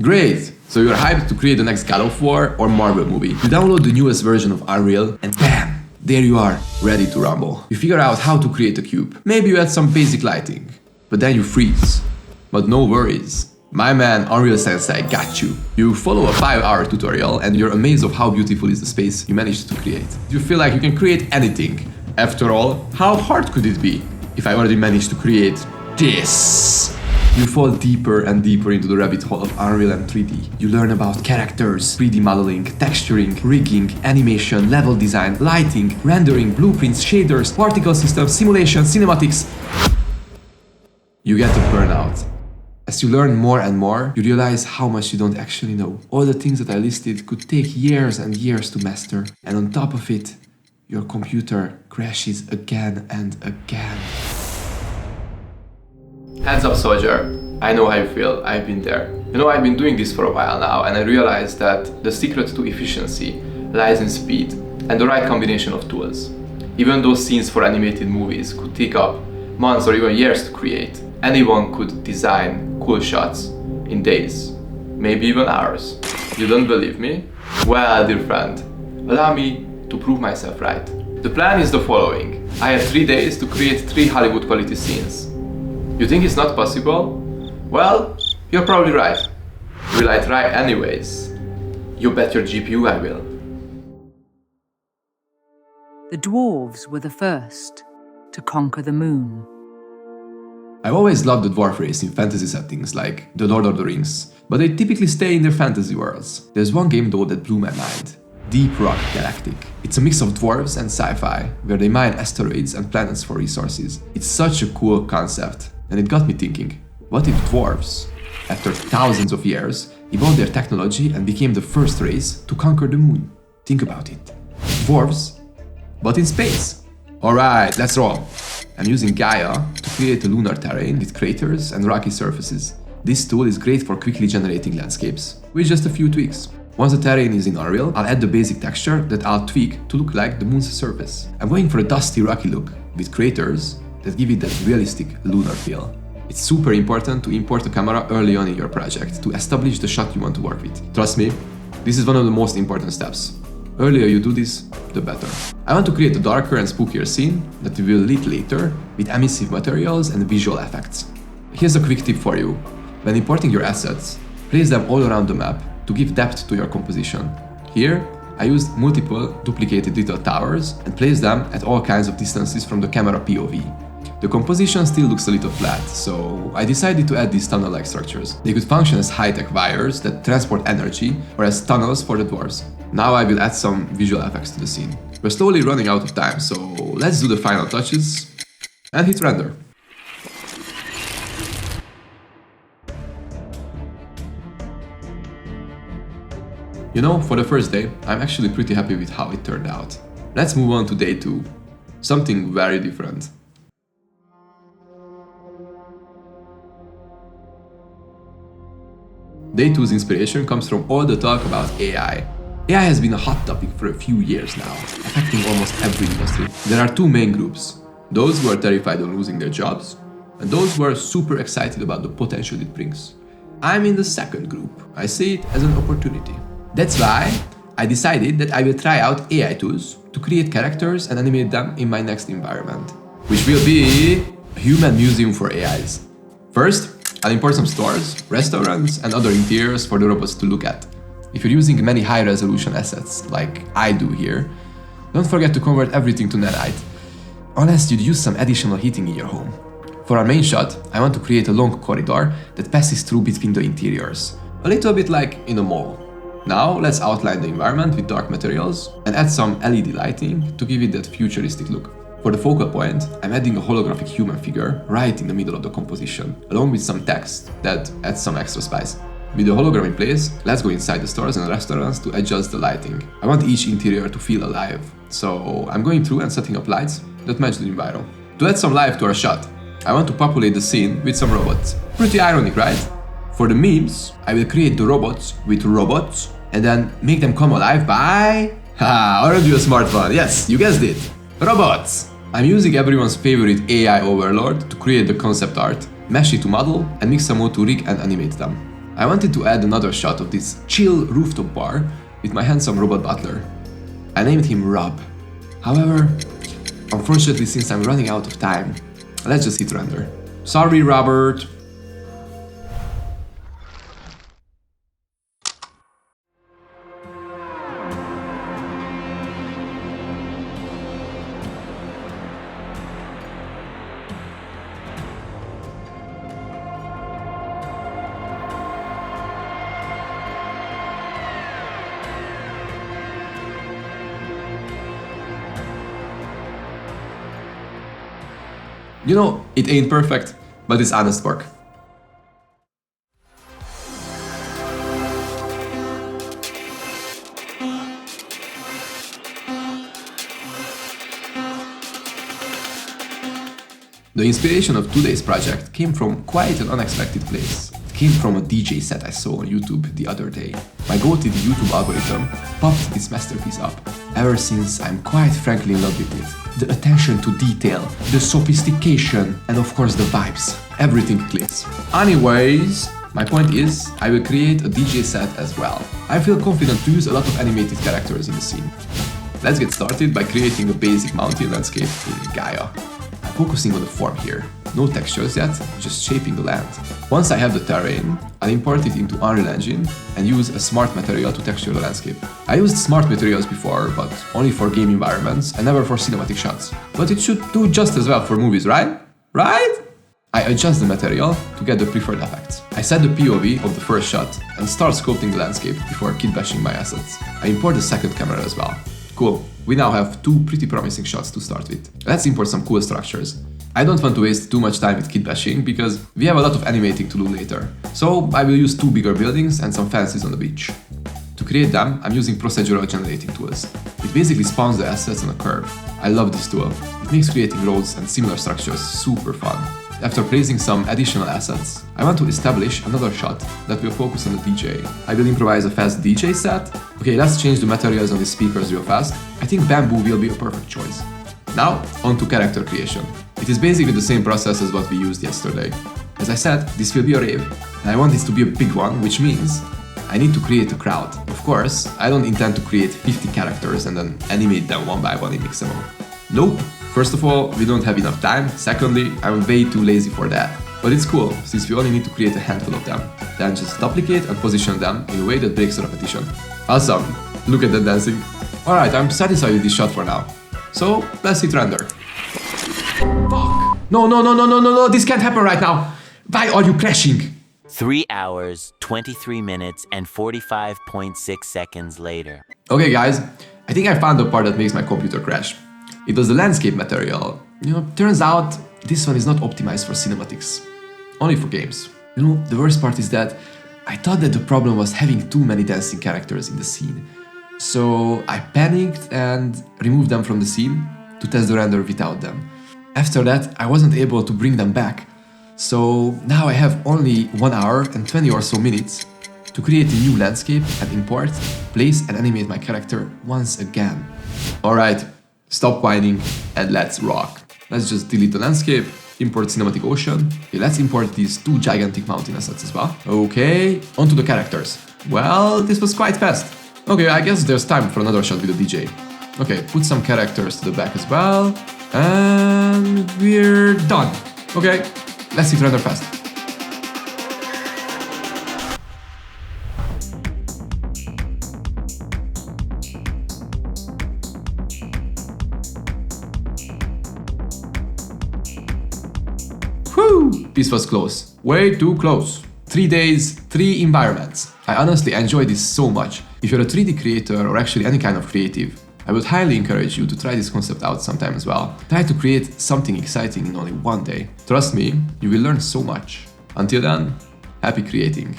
Great! So you're hyped to create the next God of War or Marvel movie. You download the newest version of Unreal and bam! There you are, ready to rumble. You figure out how to create a cube. Maybe you add some basic lighting. But then you freeze. But no worries. My man Unreal Sensei got you. You follow a 5-hour tutorial and you're amazed of how beautiful is the space you managed to create. You feel like you can create anything. After all, how hard could it be if I already managed to create this? You fall deeper and deeper into the rabbit hole of Unreal and 3D. You learn about characters, 3D modeling, texturing, rigging, animation, level design, lighting, rendering, blueprints, shaders, particle systems, simulation, cinematics. You get to burnout. As you learn more and more, you realize how much you don't actually know. All the things that I listed could take years and years to master. And on top of it, your computer crashes again and again. Heads up, soldier. I know how you feel. I've been there. You know, I've been doing this for a while now, and I realized that the secret to efficiency lies in speed and the right combination of tools. Even though scenes for animated movies could take up months or even years to create, anyone could design cool shots in days, maybe even hours. You don't believe me? Well, dear friend, allow me to prove myself right. The plan is the following. I have 3 days to create 3 Hollywood quality scenes. You think it's not possible? Well, you're probably right. Will I try anyways? You bet your GPU I will. The Dwarves were the first to conquer the moon. I've always loved the dwarf race in fantasy settings like The Lord of the Rings, but they typically stay in their fantasy worlds. There's one game though that blew my mind. Deep Rock Galactic. It's a mix of dwarves and sci-fi, where they mine asteroids and planets for resources. It's such a cool concept, and it got me thinking, what if dwarves, after thousands of years, evolved their technology and became the first race to conquer the moon? Think about it. Dwarves, but in space. Alright, let's roll. I'm using Gaia to create a lunar terrain with craters and rocky surfaces. This tool is great for quickly generating landscapes, with just a few tweaks. Once the terrain is in Unreal, I'll add the basic texture that I'll tweak to look like the moon's surface. I'm going for a dusty, rocky look, with craters that give it that realistic lunar feel. It's super important to import the camera early on in your project to establish the shot you want to work with. Trust me, this is one of the most important steps. Earlier you do this, the better. I want to create a darker and spookier scene that we will lit later with emissive materials and visual effects. Here's a quick tip for you. When importing your assets, place them all around the map to give depth to your composition. Here, I used multiple duplicated little towers and placed them at all kinds of distances from the camera POV. The composition still looks a little flat, so I decided to add these tunnel-like structures. They could function as high-tech wires that transport energy or as tunnels for the dwarves. Now I will add some visual effects to the scene. We're slowly running out of time, so let's do the final touches and hit render. You know, for the first day, I'm actually pretty happy with how it turned out. Let's move on to day 2. Something very different. Day 2's inspiration comes from all the talk about AI. AI has been a hot topic for a few years now, affecting almost every industry. There are 2 main groups. Those who are terrified of losing their jobs, and those who are super excited about the potential it brings. I'm in the second group. I see it as an opportunity. That's why I decided that I will try out AI tools to create characters and animate them in my next environment, which will be a human museum for AIs. First, I'll import some stores, restaurants, and other interiors for the robots to look at. If you're using many high-resolution assets, like I do here, don't forget to convert everything to nanite, unless you'd use some additional heating in your home. For our main shot, I want to create a long corridor that passes through between the interiors, a little bit like in a mall. Now let's outline the environment with dark materials and add some LED lighting to give it that futuristic look. For the focal point, I'm adding a holographic human figure right in the middle of the composition, along with some text that adds some extra spice. With the hologram in place, let's go inside the stores and restaurants to adjust the lighting. I want each interior to feel alive, so I'm going through and setting up lights that match the environment. To add some life to our shot, I want to populate the scene with some robots. Pretty ironic, right? For the memes, I will create the robots with robots and then make them come alive by... aren't you a smart one? Yes, you guessed it! Robots! I'm using everyone's favorite AI overlord to create the concept art, mesh it to model, and mix some more to rig and animate them. I wanted to add another shot of this chill rooftop bar with my handsome robot butler. I named him Rob. However, unfortunately, since I'm running out of time, let's just hit render. Sorry, Robert. You know, it ain't perfect, but it's honest work. The inspiration of today's project came from quite an unexpected place. It came from a DJ set I saw on YouTube the other day. My go-to YouTube algorithm popped this masterpiece up. Ever since, I'm quite frankly in love with it. The attention to detail, the sophistication, and of course the vibes. Everything clicks. Anyways, my point is, I will create a DJ set as well. I feel confident to use a lot of animated characters in the scene. Let's get started by creating a basic mountain landscape in Gaia. Focusing on the form here. No textures yet, just shaping the land. Once I have the terrain, I'll import it into Unreal Engine and use a smart material to texture the landscape. I used smart materials before, but only for game environments and never for cinematic shots. But it should do just as well for movies, right? Right? I adjust the material to get the preferred effects. I set the POV of the first shot and start sculpting the landscape before kitbashing my assets. I import the second camera as well. Cool, we now have two pretty promising shots to start with. Let's import some cool structures. I don't want to waste too much time with kitbashing because we have a lot of animating to do later. So I will use two bigger buildings and some fences on the beach. To create them, I'm using procedural generating tools. It basically spawns the assets on a curve. I love this tool. It makes creating roads and similar structures super fun. After placing some additional assets, I want to establish another shot that will focus on the DJ. I will improvise a fast DJ set. Okay, let's change the materials on the speakers real fast. I think bamboo will be a perfect choice. Now, on to character creation. It is basically the same process as what we used yesterday. As I said, this will be a rave, and I want this to be a big one, which means I need to create a crowd. Of course, I don't intend to create 50 characters and then animate them one by one in Mixamo. Nope. First of all, we don't have enough time. Secondly, I'm way too lazy for that. But it's cool, since we only need to create a handful of them. Then just duplicate and position them in a way that breaks the repetition. Awesome! Look at that dancing. Alright, I'm satisfied with this shot for now. So, let's hit render. Fuck! No, this can't happen right now! Why are you crashing? 3 hours, 23 minutes, and 45.6 seconds later. Okay guys, I think I found the part that makes my computer crash. It was the landscape material. Turns out this one is not optimized for cinematics, only for games. The worst part is that I thought that the problem was having too many dancing characters in the scene. So I panicked and removed them from the scene to test the render without them. After that, I wasn't able to bring them back. So now I have only 1 hour and 20 or so minutes to create a new landscape and import, place and animate my character once again. Alright. Stop whining and let's rock. Let's just delete the landscape, import cinematic ocean. Okay, let's import these two gigantic mountain assets as well. Okay, onto the characters. Well, this was quite fast. Okay, I guess there's time for another shot with the DJ. Okay, put some characters to the back as well. And we're done. Okay, let's hit render fast. Whew! This was close. Way too close. 3 days, 3 environments. I honestly enjoy this so much. If you're a 3D creator or actually any kind of creative, I would highly encourage you to try this concept out sometime as well. Try to create something exciting in only 1 day. Trust me, you will learn so much. Until then, happy creating.